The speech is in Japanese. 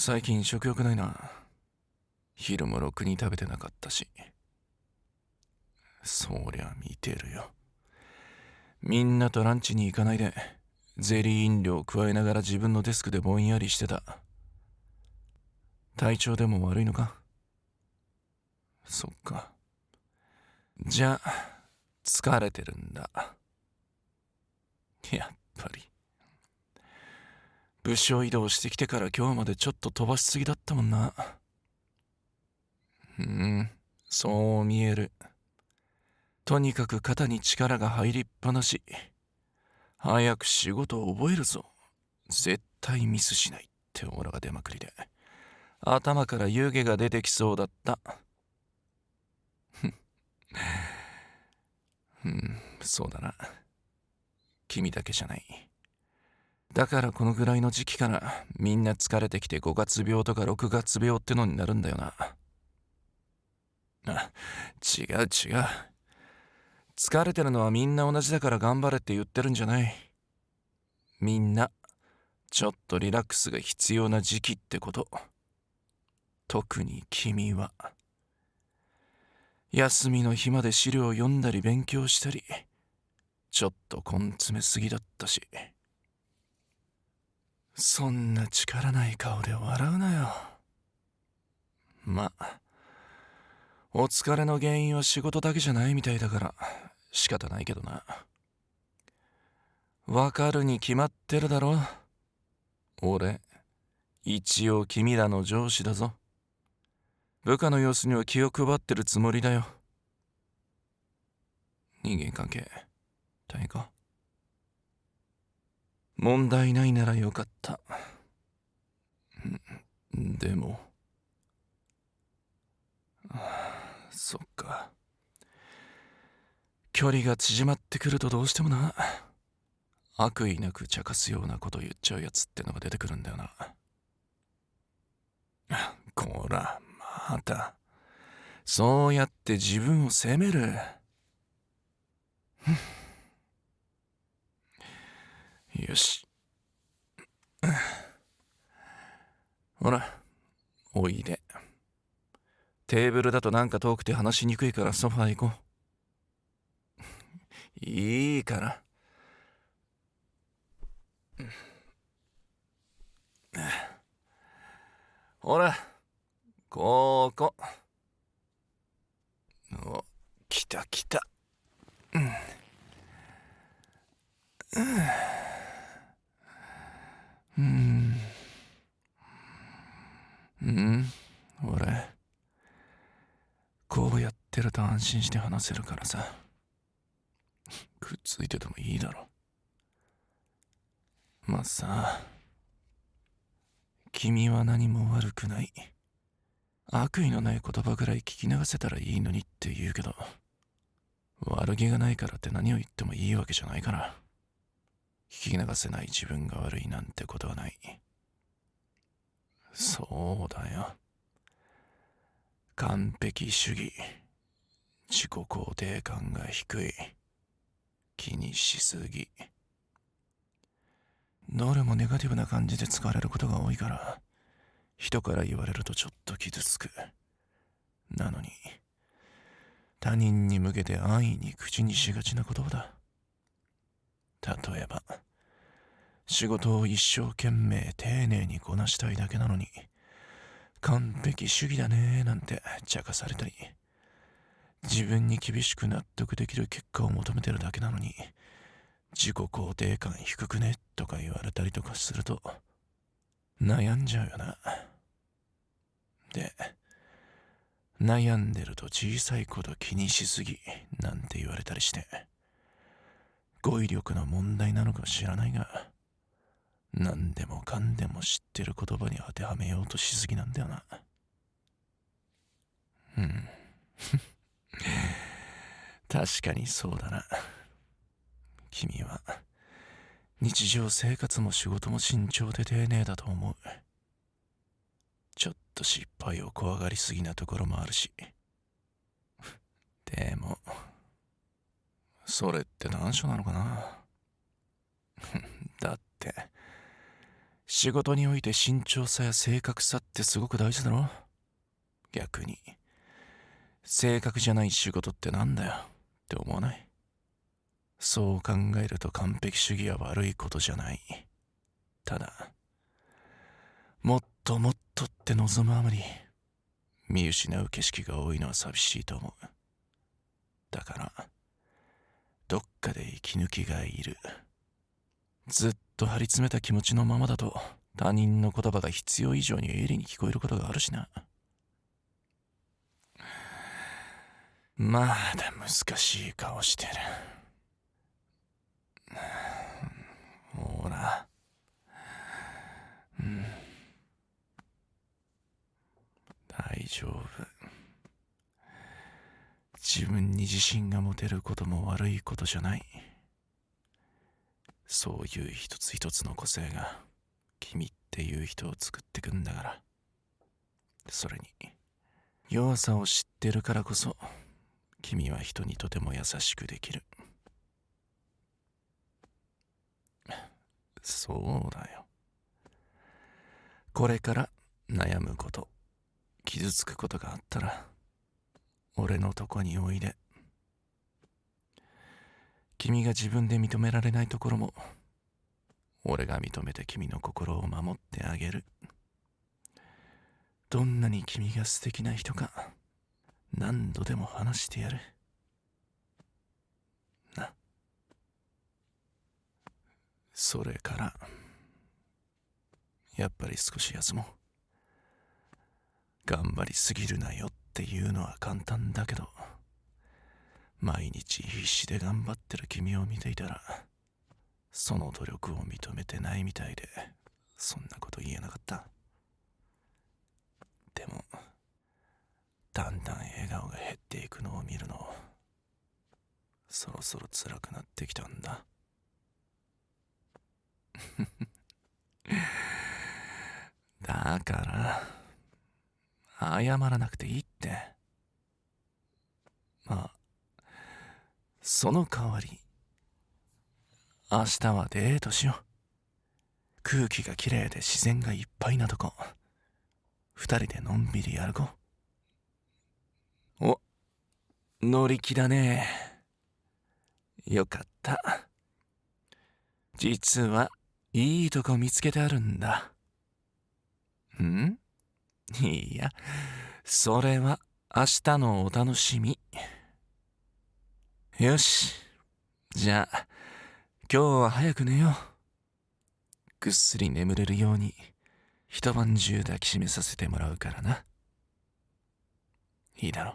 最近食欲ないな。昼もろくに食べてなかったし。そりゃ見てるよ。みんなとランチに行かないでゼリー飲料を加えながら自分のデスクでぼんやりしてた。体調でも悪いのか？そっか。じゃあ疲れてるんだ。やっぱり部署移動してきてから今日までちょっと飛ばしすぎだったもんな。そう見える。とにかく肩に力が入りっぱなし。早く仕事を覚えるぞ。絶対ミスしないってオーラが出まくりで頭から湯気が出てきそうだった。そうだな。君だけじゃない。だからこのぐらいの時期からみんな疲れてきて5月病とか6月病ってのになるんだよな。違う。疲れてるのはみんな同じだから頑張れって言ってるんじゃない。みんなちょっとリラックスが必要な時期ってこと。特に君は休みの日まで資料を読んだり勉強したり、ちょっと根詰めすぎだったし。そんな力ない顔で笑うなよ。まあお疲れの原因は仕事だけじゃないみたいだから仕方ないけどな。わかるに決まってるだろ。俺一応君らの上司だぞ。部下の様子には気を配ってるつもりだよ。人間関係大変か？問題ないならよかった。でもそっか。距離が縮まってくるとどうしてもな、悪意なく茶化すようなこと言っちゃうやつってのが出てくるんだよな。こらまたそうやって自分を責める。よし、ほらおいで。テーブルだとなんか遠くて話しにくいからソファー行こう。いいから。ほらここ。お、来た。俺こうやってると安心して話せるからさ。くっついててもいいだろ。まあさ、君は何も悪くない。悪意のない言葉ぐらい聞き流せたらいいのにって言うけど、悪気がないからって何を言ってもいいわけじゃないから。聞き流せない自分が悪いなんてことはない。そうだよ。完璧主義、自己肯定感が低い、気にしすぎ。どれもネガティブな感じで使われることが多いから、人から言われるとちょっと傷つく。なのに他人に向けて安易に口にしがちな言葉だ。例えば仕事を一生懸命丁寧にこなしたいだけなのに、完璧主義だねなんて茶化されたり、自分に厳しく納得できる結果を求めてるだけなのに、自己肯定感低くねとか言われたりとかすると悩んじゃうよな。で、悩んでると小さいこと気にしすぎなんて言われたりして、語彙力の問題なのか知らないが、何でもかんでも知ってる言葉に当てはめようとしすぎなんだよな。確かにそうだな。君は日常生活も仕事も慎重で丁寧だと思う。ちょっと失敗を怖がりすぎなところもあるし。でもそれって難所なのかな。だって仕事において慎重さや正確さってすごく大事だろ。逆に正確じゃない仕事ってなんだよって思わない？そう考えると完璧主義は悪いことじゃない。ただもっともっとって望むあまり見失う景色が多いのは寂しいと思う。だからどっかで息抜きがいる。ずっと張り詰めた気持ちのままだと他人の言葉が必要以上に鋭利に聞こえることがあるしな。まだ難しい顔してる。ほら、大丈夫。自分に自信が持てることも悪いことじゃない。そういう一つ一つの個性が君っていう人を作ってくんだから。それに弱さを知ってるからこそ君は人にとても優しくできる。そうだよ。これから悩むこと、傷つくことがあったら俺のとこにおいで。君が自分で認められないところも俺が認めて君の心を守ってあげる。どんなに君が素敵な人か何度でも話してやるな。それからやっぱり少し休もう。頑張りすぎるなよっていうのは簡単だけど、毎日必死で頑張ってる君を見ていたらその努力を認めてないみたいでそんなこと言えなかった。でもだんだん笑顔が減っていくのを見るのそろそろ辛くなってきたんだ。だから謝らなくていいって。まあその代わり明日はデートしよう。空気がきれいで自然がいっぱいなとこ二人でのんびり歩こう。お、乗り気だね。よかった。実はいいとこ見つけてあるんだ。いや、それは明日のお楽しみ。よし、じゃあ今日は早く寝よう。ぐっすり眠れるように一晩中抱きしめさせてもらうからな。いいだろう。